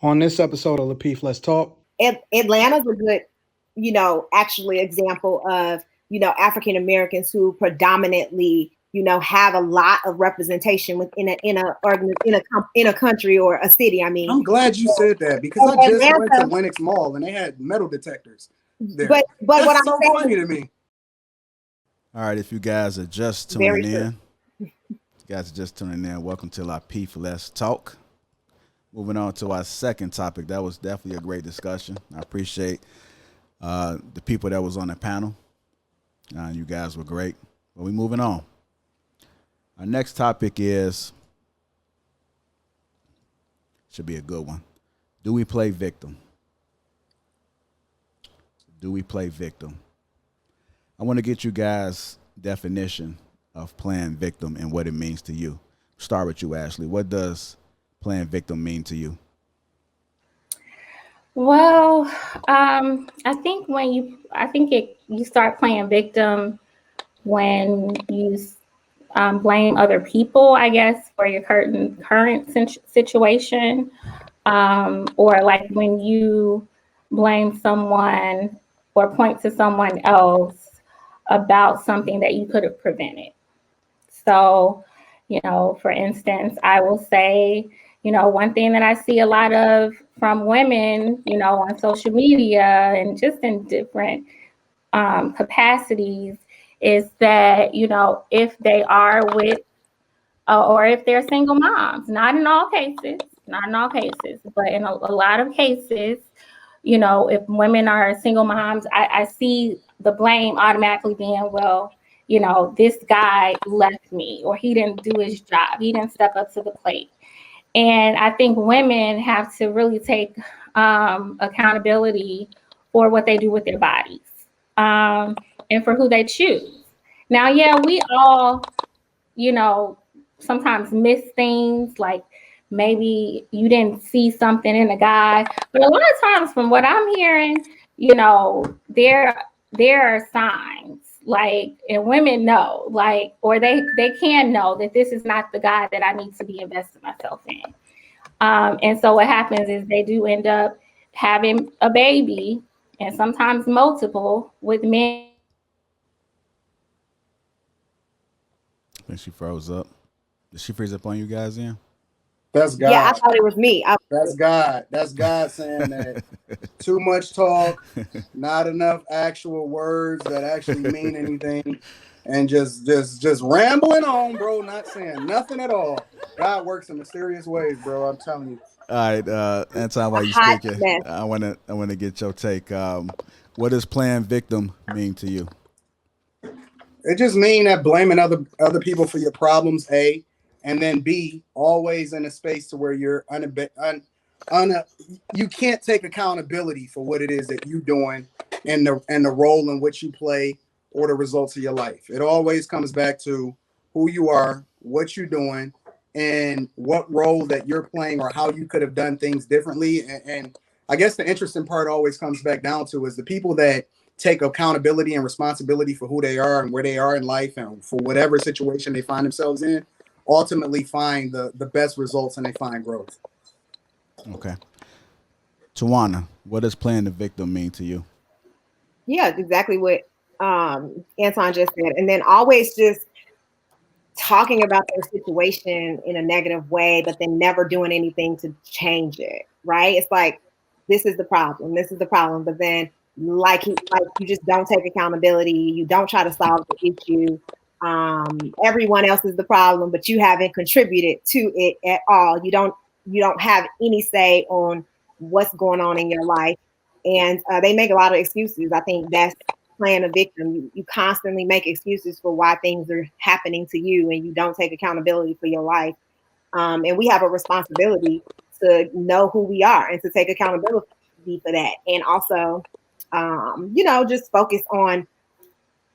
On this episode of Lapeef, Let's Talk. Atlanta's a good, actually example of, African Americans who predominantly, have a lot of representation within in a country or a city. I mean, I'm glad you said that because I just went to Lenox Mall and they had metal detectors there. But That's what I'm so saying, funny to me. All right, if you guys are just tuning in, welcome to Lapeef, Let's Talk. Moving on to our second topic. That was definitely a great discussion. I appreciate the people that was on the panel. You guys were great. But we're moving on. Our next topic should be a good one. Do we play victim? Do we play victim? I want to get you guys' definition of playing victim and what it means to you. Start with you, Ashley. What does playing victim mean to you? Well, I think you start playing victim when you blame other people, I guess, for your current situation, or like when you blame someone or point to someone else about something that you could have prevented. So, for instance, I will say, one thing that I see a lot of from women, on social media and just in different capacities is that, if they are with or if they're single moms, not in all cases, but in a lot of cases, if women are single moms, I see the blame automatically being, well, this guy left me or he didn't do his job. He didn't step up to the plate. And I think women have to really take accountability for what they do with their bodies and for who they choose. Now, yeah, we all, sometimes miss things, like maybe you didn't see something in a guy. But a lot of times from what I'm hearing, there are signs, like, and women know, like, or they can know that this is not the guy that I need to be investing myself in. And so what happens is they do end up having a baby and sometimes multiple with men. I think she froze up. Did she freeze up on you guys then? That's God. Yeah, I thought it was me. That's God. That's God saying that too much talk, not enough actual words that actually mean anything, and just rambling on, bro, not saying nothing at all. God works in mysterious ways, bro. I'm telling you. All right, Anton, while you speaking, I wanna get your take. What does playing victim mean to you? It just mean that blaming other people for your problems, A, and then B, always in a space to where you're you can't take accountability for what it is that you're doing and the role in which you play or the results of your life. It always comes back to who you are, what you're doing, and what role that you're playing or how you could have done things differently. And I guess the interesting part always comes back down to is the people that take accountability and responsibility for who they are and where they are in life and for whatever situation they find themselves in, ultimately find the best results and they find growth. Okay. Tawana, what does playing the victim mean to you? Yeah, exactly what Anton just said. And then always just talking about their situation in a negative way, but then never doing anything to change it, right? It's like, this is the problem. But then like you just don't take accountability. You don't try to solve the issue. Everyone else is the problem, but you haven't contributed to it at all. You don't have any say on what's going on in your life. And they make a lot of excuses. I think that's playing a victim. You constantly make excuses for why things are happening to you and you don't take accountability for your life. And we have a responsibility to know who we are and to take accountability for that. And also, just focus on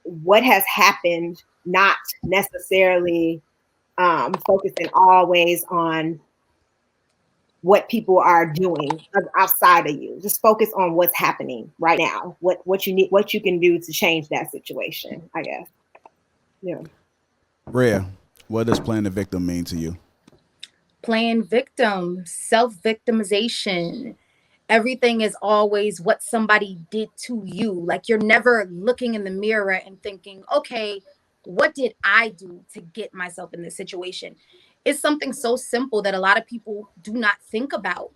what has happened, not necessarily focusing always on what people are doing outside of you. Just focus on what's happening right now, what you need, what you can do to change that situation, I guess. Yeah. Rhea, what does playing the victim mean to you? playing victim, self-victimization. Everything is always what somebody did to you. Like you're never looking in the mirror and thinking, okay, what did I do to get myself in this situation? It's something so simple that a lot of people do not think about.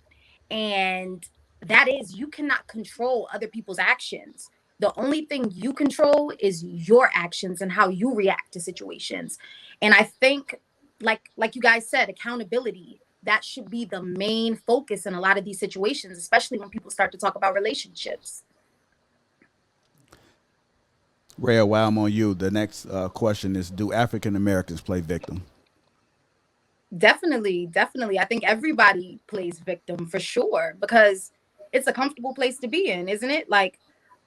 And that is, you cannot control other people's actions. The only thing you control is your actions and how you react to situations. And I think, like you guys said, accountability, that should be the main focus in a lot of these situations, especially when people start to talk about relationships. Rhea, while I'm on you, the next question is: do African Americans play victim? Definitely, definitely. I think everybody plays victim for sure because it's a comfortable place to be in, isn't it? Like,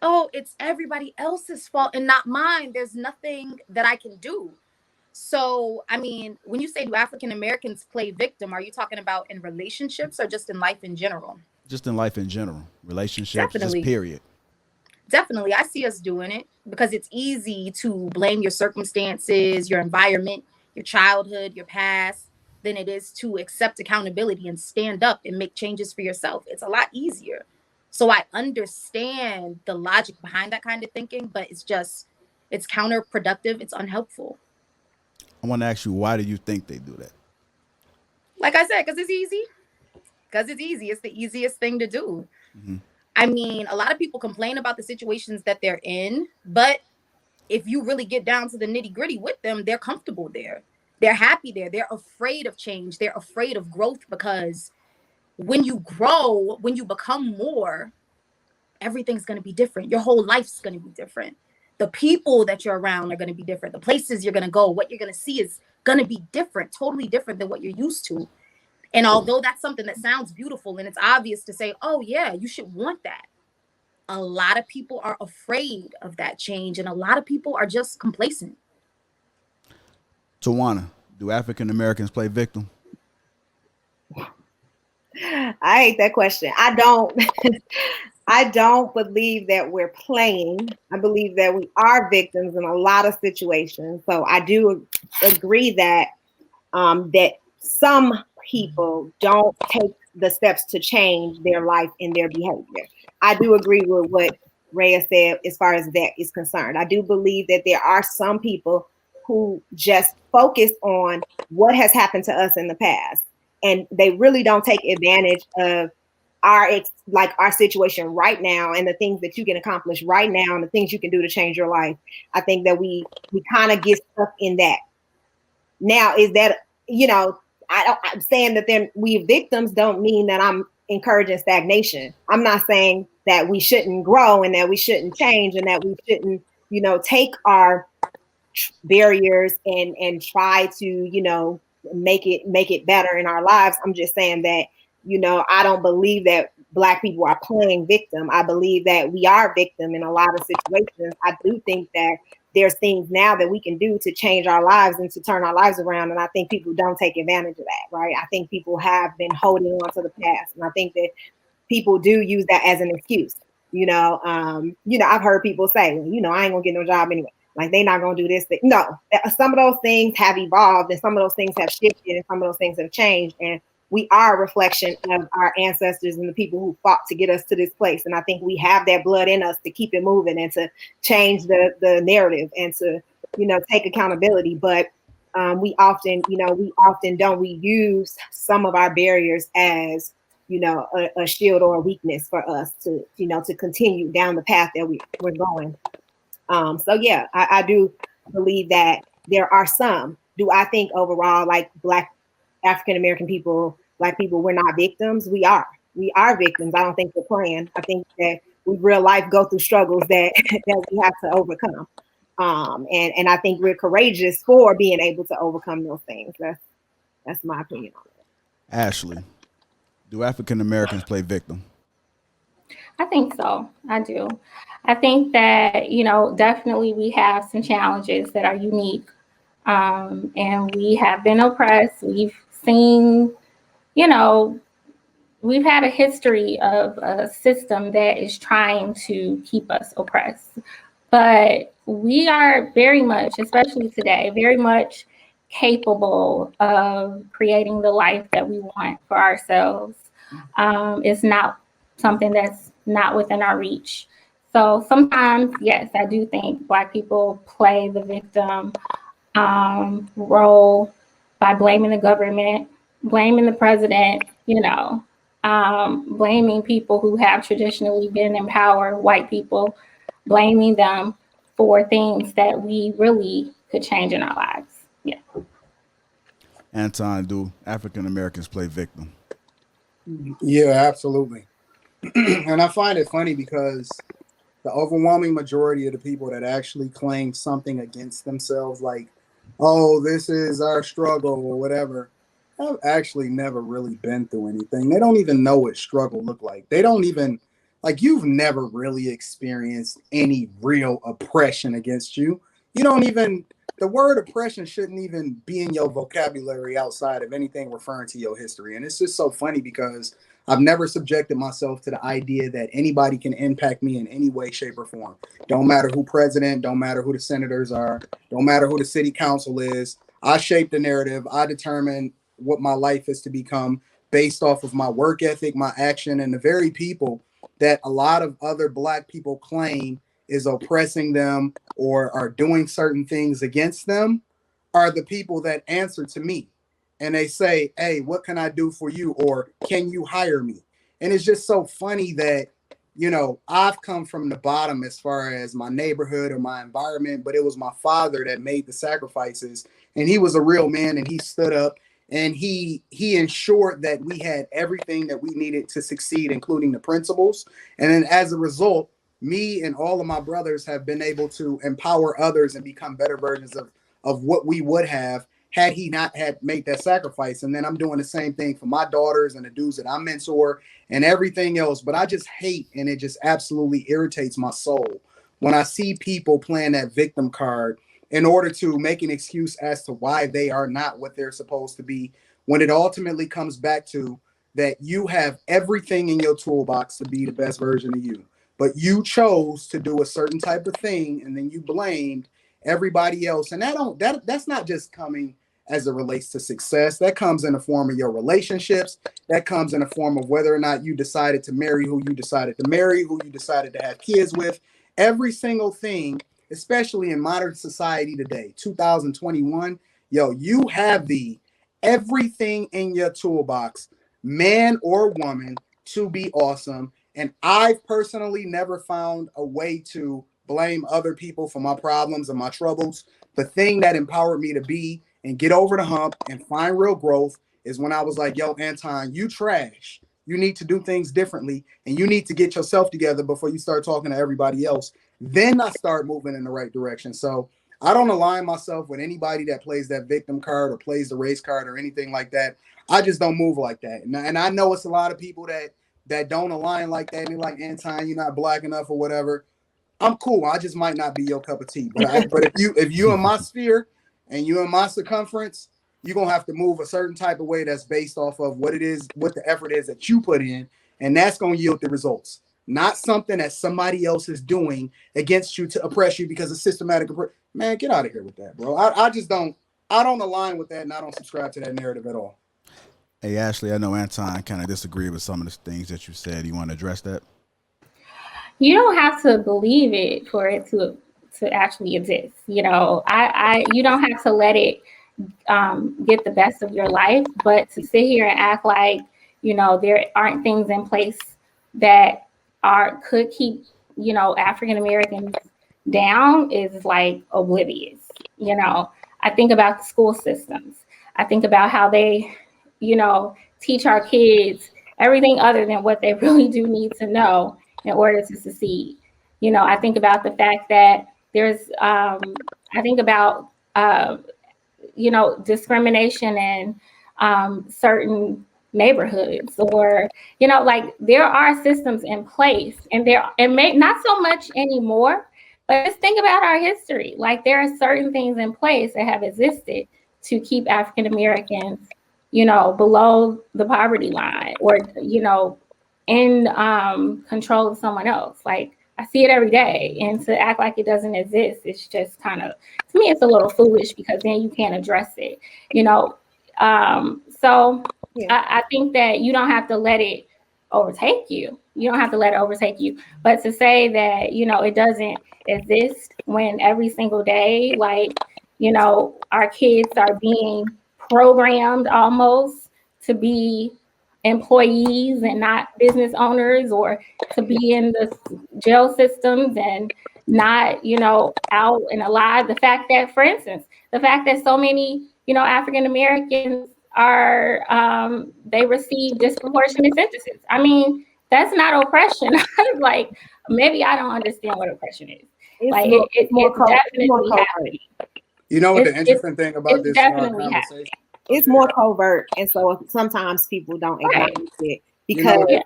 oh, it's everybody else's fault and not mine. There's nothing that I can do. So, I mean, when you say do African Americans play victim, are you talking about in relationships or just in life in general? Just in life in general, relationships, just Definitely. period. Definitely. I see us doing it because it's easy to blame your circumstances, your environment, your childhood, your past, than it is to accept accountability and stand up and make changes for yourself. It's a lot easier. So I understand the logic behind that kind of thinking, but it's counterproductive. It's unhelpful. I want to ask you, why do you think they do that? Like I said, because it's easy. Because it's easy. It's the easiest thing to do. I mean, a lot of people complain about the situations that they're in, but if you really get down to the nitty gritty with them, they're comfortable there. They're happy there. They're afraid of change. They're afraid of growth because when you grow, when you become more, everything's going to be different. Your whole life's going to be different. The people that you're around are going to be different. The places you're going to go, what you're going to see is going to be different, totally different than what you're used to. And although that's something that sounds beautiful and it's obvious to say, oh, yeah, you should want that, a lot of people are afraid of that change and a lot of people are just complacent. Tawana, do African Americans play victim? I hate that question. I don't I don't believe that we're playing. I believe that we are victims in a lot of situations. So I do agree that that some people don't take the steps to change their life and their behavior. I do agree with what Rhea said as far as that is concerned. I do believe that there are some people who just focus on what has happened to us in the past, and they really don't take advantage of our situation right now and the things that you can accomplish right now and the things you can do to change your life. I think that we kind of get stuck in that. Now, is that, I'm saying that then we victims don't mean that I'm encouraging stagnation. I'm not saying that we shouldn't grow and that we shouldn't change and that we shouldn't, take our barriers and try to, make it better in our lives. I'm just saying that, I don't believe that Black people are playing victim. I believe that we are victim in a lot of situations. I do think that there's things now that we can do to change our lives and to turn our lives around. And I think people don't take advantage of that, right? I think people have been holding on to the past. And I think that people do use that as an excuse. I've heard people say, I ain't gonna get no job anyway. Like they not gonna do this thing. No, some of those things have evolved and some of those things have shifted and some of those things have changed. And we are a reflection of our ancestors and the people who fought to get us to this place. And I think we have that blood in us to keep it moving and to change the narrative and to, take accountability. But we often don't. We use some of our barriers as, a shield or a weakness for us to, to continue down the path that we're going. So yeah, I do believe that there are some. Do I think overall, like Black African American people, Black people, we're not victims? We are victims. I don't think we're playing. I think that we real life go through struggles that that we have to overcome. And I think we're courageous for being able to overcome those things. That's my opinion on it. Ashley, do African Americans play victim? I think so. I do. I think that, definitely we have some challenges that are unique. And we have been oppressed. We've seen, we've had a history of a system that is trying to keep us oppressed. But we are very much, especially today, very much capable of creating the life that we want for ourselves. It's not something that's not within our reach. So sometimes, yes, I do think Black people play the victim role by blaming the government, blaming the president, blaming people who have traditionally been in power, white people, blaming them for things that we really could change in our lives. Yeah. Anton, do African Americans play victim? Yeah, absolutely. And I find it funny because the overwhelming majority of the people that actually claim something against themselves, like, oh, this is our struggle or whatever, have actually never really been through anything. They don't even know what struggle look like. They don't even, like, you've never really experienced any real oppression against you. You don't even, the word oppression shouldn't even be in your vocabulary outside of anything referring to your history. And it's just so funny because I've never subjected myself to the idea that anybody can impact me in any way, shape, or form. Don't matter who president, don't matter who the senators are, don't matter who the city council is. I shape the narrative. I determine what my life is to become based off of my work ethic, my action, and the very people that a lot of other Black people claim is oppressing them or are doing certain things against them are the people that answer to me. And they say, hey, what can I do for you? Or can you hire me? And it's just so funny that, I've come from the bottom as far as my neighborhood or my environment, but it was my father that made the sacrifices. And he was a real man and he stood up and he ensured that we had everything that we needed to succeed, including the principles. And then as a result, me and all of my brothers have been able to empower others and become better versions of what we would have had he not had made that sacrifice. And then I'm doing the same thing for my daughters and the dudes that I mentor and everything else. But I just hate, and it just absolutely irritates my soul when I see people playing that victim card in order to make an excuse as to why they are not what they're supposed to be, when it ultimately comes back to that you have everything in your toolbox to be the best version of you. But you chose to do a certain type of thing and then you blamed everybody else. And that's not just coming as it relates to success. That comes in the form of your relationships. That comes in the form of whether or not you decided to marry who you decided to marry, who you decided to have kids with. Every single thing, especially in modern society today, 2021, you have everything in your toolbox, man or woman, to be awesome. And I've personally never found a way to blame other people for my problems and my troubles. The thing that empowered me to be and get over the hump and find real growth is when I was like, yo, Anton, you trash. You need to do things differently and you need to get yourself together before you start talking to everybody else. Then I start moving in the right direction. So I don't align myself with anybody that plays that victim card or plays the race card or anything like that. I just don't move like that. And I know it's a lot of people that don't align like that. And they're like, Anton, you're not Black enough or whatever. I'm cool. I just might not be your cup of tea. But if you in my sphere and you in my circumference, you're gonna have to move a certain type of way that's based off of what it is, what the effort is that you put in, and that's gonna yield the results. Not something that somebody else is doing against you to oppress you because of systematic man, get out of here with that, bro. I just don't align with that, and I don't subscribe to that narrative at all. Hey, Ashley, I know Anton kind of disagreed with some of the things that you said. You want to address that? You don't have to believe it for it to actually exist. You don't have to let it get the best of your life, but to sit here and act like there aren't things in place that could keep African Americans down is like oblivious. I think about the school systems. I think about how they teach our kids everything other than what they really do need to know in order to succeed. I think about the fact that there's I think about discrimination in certain neighborhoods, or like there are systems in place, and not so much anymore, but just think about our history. Like there are certain things in place that have existed to keep African Americans below the poverty line, or in control of someone else. Like I see it every day, and to act like it doesn't exist, it's just kind of, to me, it's a little foolish because then you can't address it, you know. So Yeah. I think that you don't have to let it overtake you. You don't have to let it overtake you. But to say that, you know, it doesn't exist when every single day, like, you know, our kids are being programmed almost to be employees and not business owners, or to be in the jail systems and not, you know, out and alive. The fact that, for instance, the fact that so many, you know, African Americans are, they receive disproportionate sentences. I mean, that's not oppression. Like, maybe I don't understand what oppression is. It's Like, more, it's definitely happening. You know what the It's interesting thing about it's this definitely conversation? it's more covert, and so sometimes people don't acknowledge it You know because Yeah.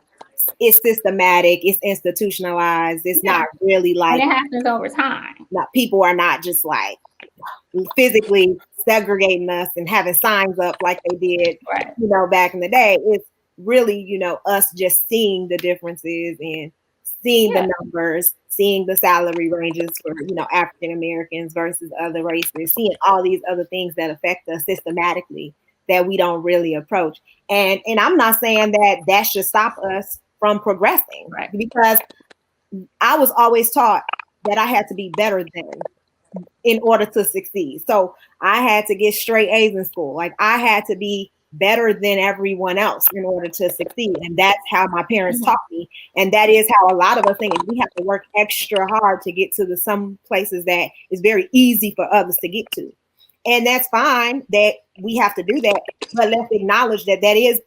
it's systematic, it's institutionalized. It's Yeah. not really like, and it happens over time. not, people are not just like physically segregating us and having signs up like they did, Right. you know, back in the day. It's really, you know, us just seeing the differences and seeing Yeah. the numbers, seeing the salary ranges for, you know, African Americans versus other races, seeing all these other things that affect us systematically that we don't really approach. And I'm not saying that that should stop us from progressing, Right. because I was always taught that I had to be better than in order to succeed. So I had to get straight A's in school. Like, I had to be better than everyone else in order to succeed. And that's how my parents taught me. And that is how a lot of us think. And we have to work extra hard to get to some places that is very easy for others to get to. And that's fine that we have to do that. But let's acknowledge that that is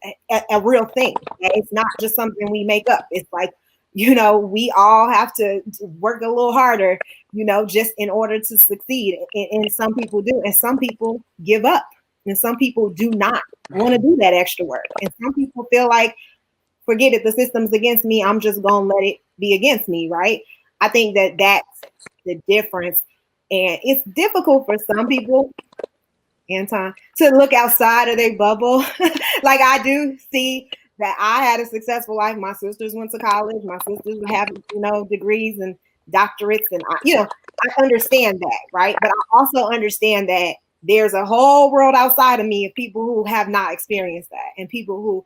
a real thing. That it's not just something we make up. It's like, you know, we all have to work a little harder, you know, just in order to succeed. And some people do, and some people give up, and some people do not want to do that extra work. And some people feel like, forget it, the system's against me, I'm just gonna let it be against me, right? I think that that's the difference. And it's difficult for some people, Anton, to look outside of their bubble. Like, I do see that I had a successful life. My sisters went to college. My sisters have, you know, degrees and doctorates, and you know, I understand that, right? But I also understand that there's a whole world outside of me of people who have not experienced that, and people who,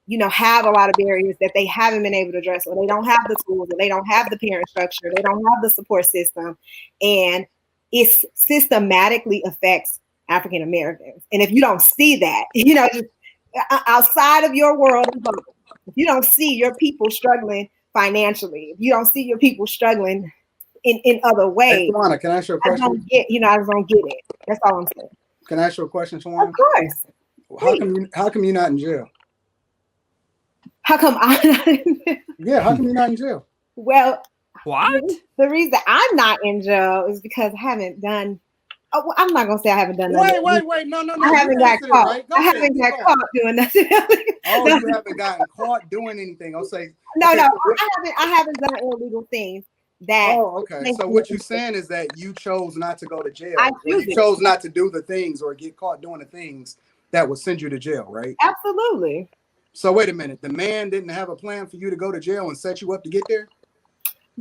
you know, have a lot of barriers that they haven't been able to address, or they don't have the tools, or they don't have the parent structure, they don't have the support system, and it systematically affects African Americans. And if you don't see that, you know, just outside of your world, if you don't see your people struggling financially, if you don't see your people struggling in other ways, Hey, Tawana, can I ask you a question? I don't get it. That's all I'm saying. Can I ask you a question, Tawana? Of course. How come you're not in jail? How come Yeah, how come you're not in jail? Well, What? the reason I'm not in jail is because I haven't done. Oh, well, I'm not gonna say I haven't done nothing. Wait, no. I haven't got caught. Right? I haven't got caught doing nothing. Oh, you haven't gotten caught doing anything. I'll say No, okay, I haven't done illegal things. That. Oh, okay. So what you're saying is that you chose not to go to jail. You chose not to do the things or get caught doing the things that would send you to jail, right? Absolutely. So wait a minute. The man didn't have a plan for you to go to jail and set you up to get there?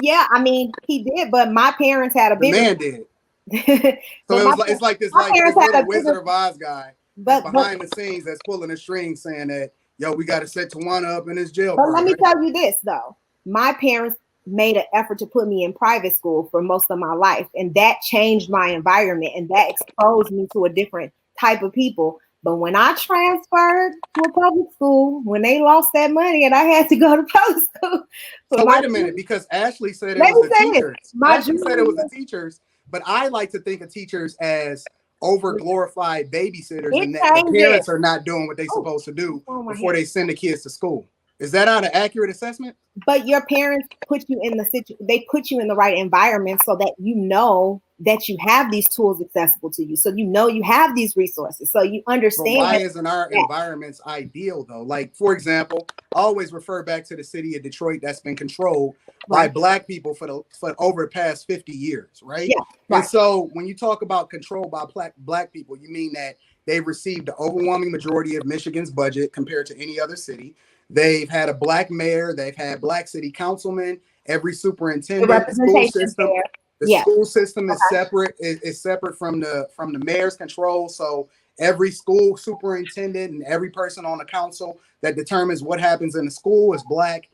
Yeah, I mean, he did, but my parents had a bigger. The man did. So it's like this little Wizard of Oz guy, but behind the scenes that's pulling the strings, saying that, yo, we got to set Tawana up in his jail. But let me tell you this though, my parents made an effort to put me in private school for most of my life, and that changed my environment, and that exposed me to a different type of people. But when I transferred to a public school, when they lost that money and I had to go to public school. So wait a minute, because Ashley said it was the teachers. Ashley said it was the teachers, but I like to think of teachers as over glorified babysitters, and that the parents are not doing what they're supposed to do before they send the kids to school. Is that not an accurate assessment? But your parents put you in they put you in the right environment so that you know that you have these tools accessible to you. So you know you have these resources. So you understand. But why isn't our environments ideal though? Like, for example, I always refer back to the city of Detroit that's been controlled by Black people for over the past 50 years, right? Yeah. And so when you talk about control by Black people, you mean that they received the overwhelming majority of Michigan's budget compared to any other city. They've had a black mayor. They've had black city councilmen. Every The superintendent, the school representation system, there. the Yeah. school system is separate. Is separate from the mayor's control. So every school superintendent and every person on the council that determines what happens in the school is black.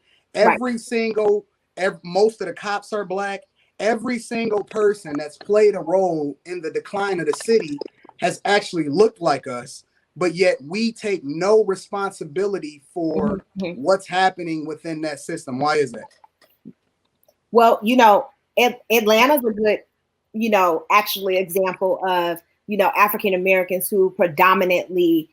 Most of the cops are black. Every single person that's played a role in the decline of the city has actually looked like us, but yet we take no responsibility for what's happening within that system. Why is that? Well, Atlanta's a good, actually example of, African Americans who predominantly,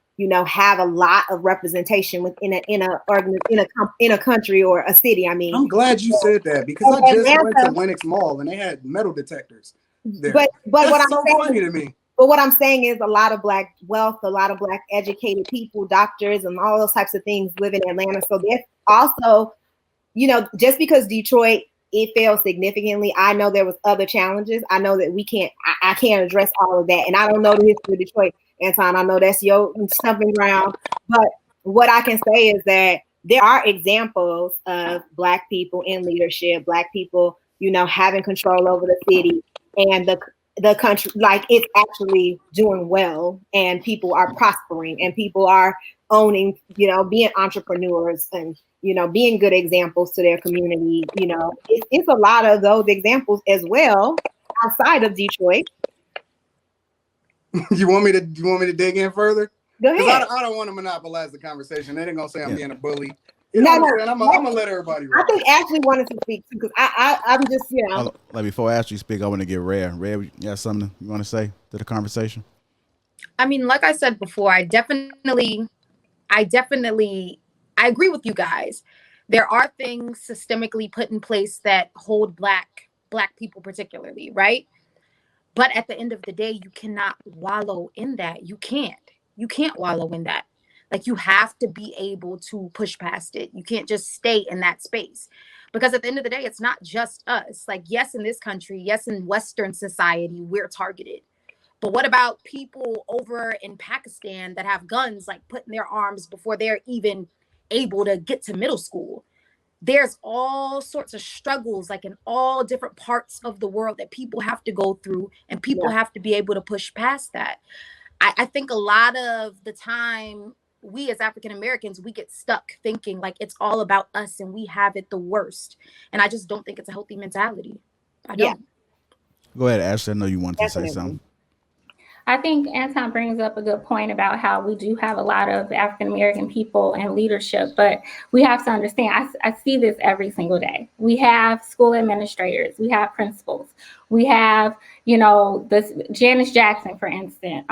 have a lot of representation within in a country or a city. I mean, I'm glad you said that, because I just went to Lenox Mall and they had metal detectors there. But That's what I'm so saying, funny to me. But what I'm saying is a lot of black wealth, a lot of black educated people, doctors, and all those types of things live in Atlanta. So there's also, just because Detroit, it failed significantly, I know there was other challenges. I know that I can't address all of that. And I don't know the history of Detroit, Anton. I know that's your stumping ground. But what I can say is that there are examples of black people in leadership, black people, having control over the city, and the country, like, it's actually doing well, and people are prospering, and people are owning, being entrepreneurs, and being good examples to their community. It's a lot of those examples as well outside of Detroit. You want me to dig in further? Go ahead. I don't want to monopolize the conversation. They ain't gonna say I'm being a bully. No, I'm gonna let everybody roll. I think Ashley wanted to speak too, because I'm just, Like, before Ashley speak, I want to get Red. Red, you got something you want to say to the conversation? I mean, like I said before, I definitely agree with you guys. There are things systemically put in place that hold black people particularly, right? But at the end of the day, you cannot wallow in that. You can't wallow in that. Like, you have to be able to push past it. You can't just stay in that space, because at the end of the day, it's not just us. Like, yes, in this country, yes, in Western society, we're targeted. But what about people over in Pakistan that have guns, like, put in their arms before they're even able to get to middle school? There's all sorts of struggles, like, in all different parts of the world that people have to go through, and people have to be able to push past that. I think a lot of the time, we as African Americans, we get stuck thinking like it's all about us and we have it the worst. And I just don't think it's a healthy mentality. I don't. Go ahead, Ashley. I know you wanted to say something. I think Anton brings up a good point about how we do have a lot of African American people in leadership, but we have to understand, I see this every single day. We have school administrators, we have principals, we have, this Janice Jackson, for instance,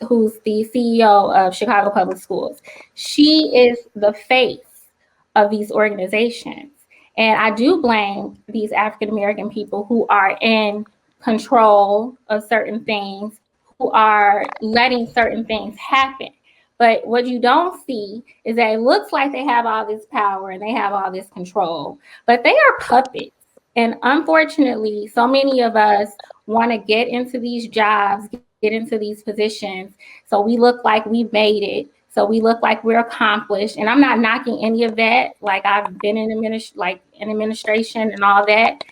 who's the CEO of Chicago Public Schools. She is the face of these organizations. And I do blame these African American people who are in control of certain things, who are letting certain things happen. But what you don't see is that it looks like they have all this power and they have all this control, but they are puppets. And unfortunately, so many of us want to get into these jobs, get into these positions, so we look like we've made it, so we look like we're accomplished. And I'm not knocking any of that. Like, I've been in administration and all that,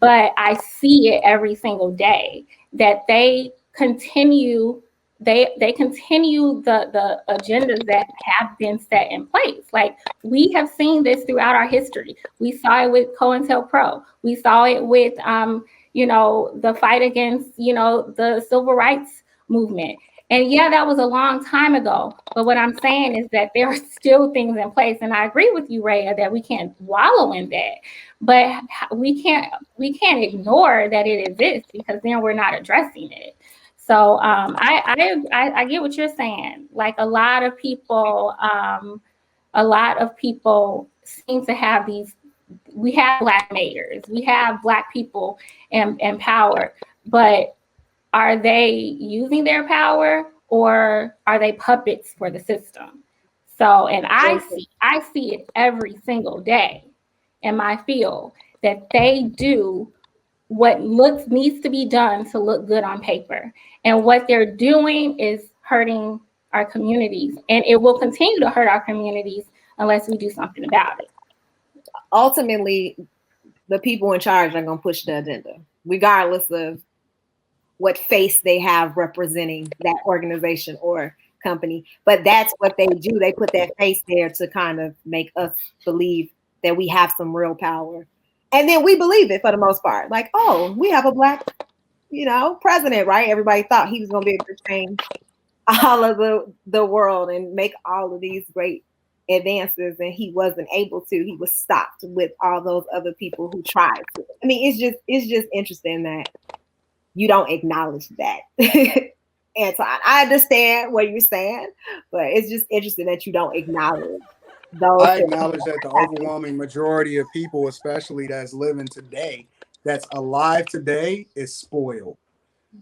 but I see it every single day that they continue the agendas that have been set in place. Like, we have seen this throughout our history. We saw it with COINTELPRO. We saw it with the fight against the civil rights movement. And that was a long time ago. But what I'm saying is that there are still things in place. And I agree with you, Rhea, that we can't wallow in that. But we can't ignore that it exists, because then we're not addressing it. So I get what you're saying. Like, a lot of people seem to have these. We have Black mayors, we have Black people in power, but are they using their power, or are they puppets for the system? So, and I see it every single day in my field, that they do what needs to be done to look good on paper. And what they're doing is hurting our communities, and it will continue to hurt our communities unless we do something about it. Ultimately, the people in charge are going to push the agenda, regardless of what face they have representing that organization or company. But that's what they do. They put that face there to kind of make us believe that we have some real power. And then we believe it for the most part. Like, oh, we have a Black, president, right? Everybody thought he was going to be able to change all of the world and make all of these great advances, and he wasn't able to. He was stopped with all those other people who tried to. I mean, it's just interesting that you don't acknowledge that. Anton, I understand what you're saying, but it's just interesting that you don't acknowledge those. I acknowledge that the overwhelming majority of people, especially that's living today, that's alive today, is spoiled.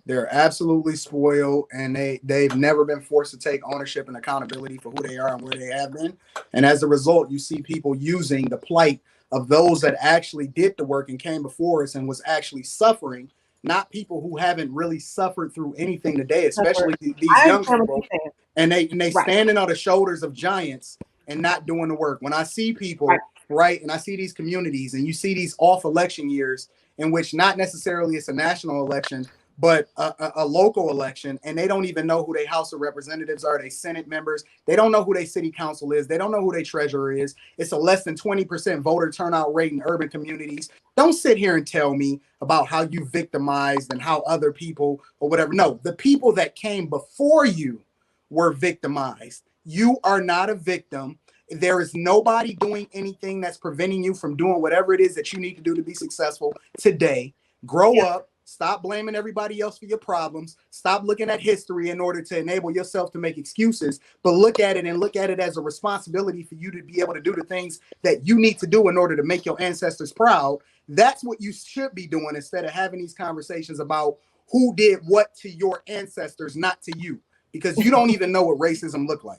They're absolutely spoiled, and they've never been forced to take ownership and accountability for who they are and where they have been. And as a result, you see people using the plight of those that actually did the work and came before us and was actually suffering, not people who haven't really suffered through anything today, especially these young people. And they standing on the shoulders of giants and not doing the work. When I see people, right, and I see these communities, and you see these off election years in which not necessarily it's a national election, but a local election, and they don't even know who their House of Representatives are, they Senate members. They don't know who their city council is. They don't know who their treasurer is. It's a less than 20% voter turnout rate in urban communities. Don't sit here and tell me about how you victimized and how other people or whatever. No, the people that came before you were victimized. You are not a victim. There is nobody doing anything that's preventing you from doing whatever it is that you need to do to be successful today. Grow up. Stop blaming everybody else for your problems. Stop looking at history in order to enable yourself to make excuses, but look at it as a responsibility for you to be able to do the things that you need to do in order to make your ancestors proud. That's what you should be doing instead of having these conversations about who did what to your ancestors, not to you, because you don't even know what racism looked like.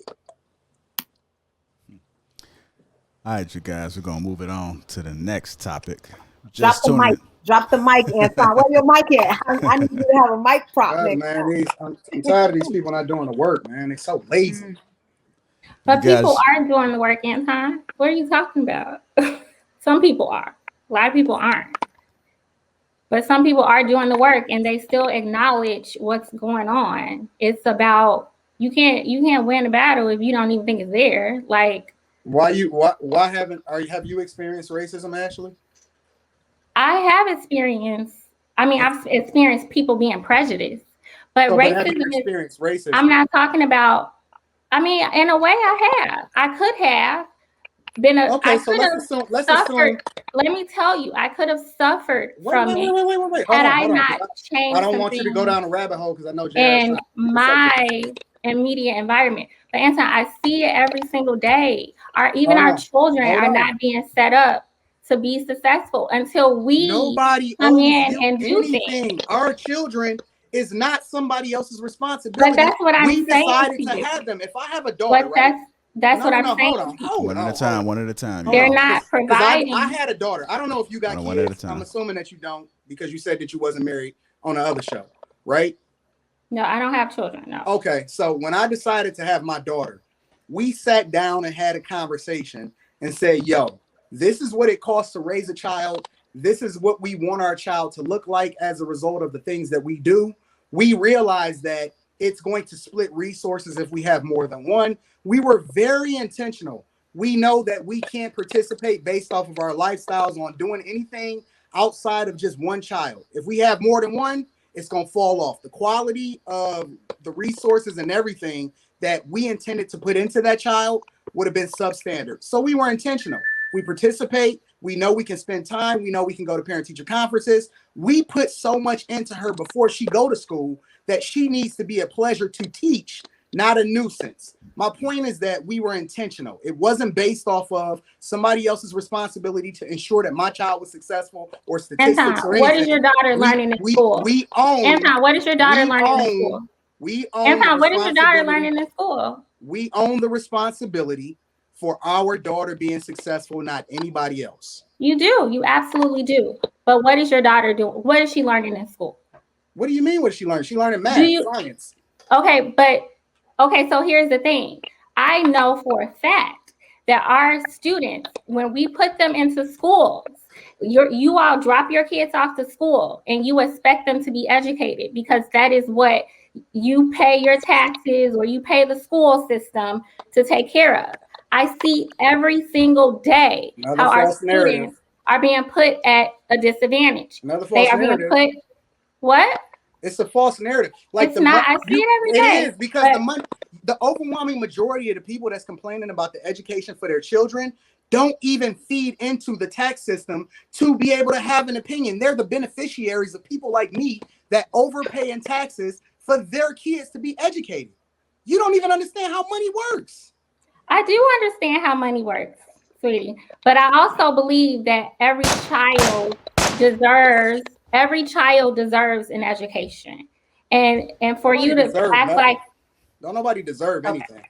All right, you guys, we're going to move it on to the next topic. Drop the mic, Anton. Where your mic at? I need you to have a mic prop. Man, I'm tired of these people not doing the work, man. They're so lazy. But people are doing the work, Anton. What are you talking about? Some people are. A lot of people aren't. But some people are doing the work, and they still acknowledge what's going on. It's about you can't win a battle if you don't even think it's there. Like, why have you experienced racism, Ashley? I have experienced. I mean, I've experienced people being prejudiced, but racism. I'm not talking about. I mean, in a way, I have. I could have been a. Okay, so let's assume. Let me tell you, I could have suffered from it. Wait. Had I not changed. I don't want you to go down a rabbit hole because I know. In my immediate environment, but Anton, I see it every single day. Our children are not being set up to be successful until we come in and do things. Our children is not somebody else's responsibility. But that's what I'm saying. We decided to have them. If I have a daughter, that's what I'm saying. One at a time. They're not providing. I had a daughter. I don't know if you got kids. I'm assuming that you don't because you said that you wasn't married on the other show, right? No, I don't have children. No. Okay, so when I decided to have my daughter, we sat down and had a conversation and said, yo, this is what it costs to raise a child. This is what we want our child to look like as a result of the things that we do. We realized that it's going to split resources if we have more than one. We were very intentional. We know that we can't participate based off of our lifestyles on doing anything outside of just one child. If we have more than one, it's going to fall off. The quality of the resources and everything that we intended to put into that child would have been substandard. So we were intentional. We participate. We know we can spend time. We know we can go to parent-teacher conferences. We put so much into her before she go to school that she needs to be a pleasure to teach, not a nuisance. My point is that we were intentional. It wasn't based off of somebody else's responsibility to ensure that my child was successful or statistics Anton, or anything. What is your daughter learning in school? Anton, what is your daughter learning in school? Anton, what is your daughter learning in school? We own the responsibility for our daughter being successful, not anybody else. You do. You absolutely do. But what is your daughter doing? What is she learning in school? What do you mean what she learned? She learning math, science. Okay, so here's the thing. I know for a fact that our students, when we put them into schools, you all drop your kids off to school and you expect them to be educated because that is what you pay your taxes or you pay the school system to take care of. I see every single day Another how our false narrative. students are being put at a disadvantage. Another They false are being narrative. put, what? It's a false narrative. Like It's the not. money, I see it every day. It is because but the money, the overwhelming majority of the people that's complaining about the education for their children don't even feed into the tax system to be able to have an opinion. They're the beneficiaries of people like me that overpay in taxes for their kids to be educated. You don't even understand how money works. I do understand how money works, sweetie. But I also believe that every child deserves an education. And for Nobody you to deserve act nothing. like Don't nobody deserve okay. anything.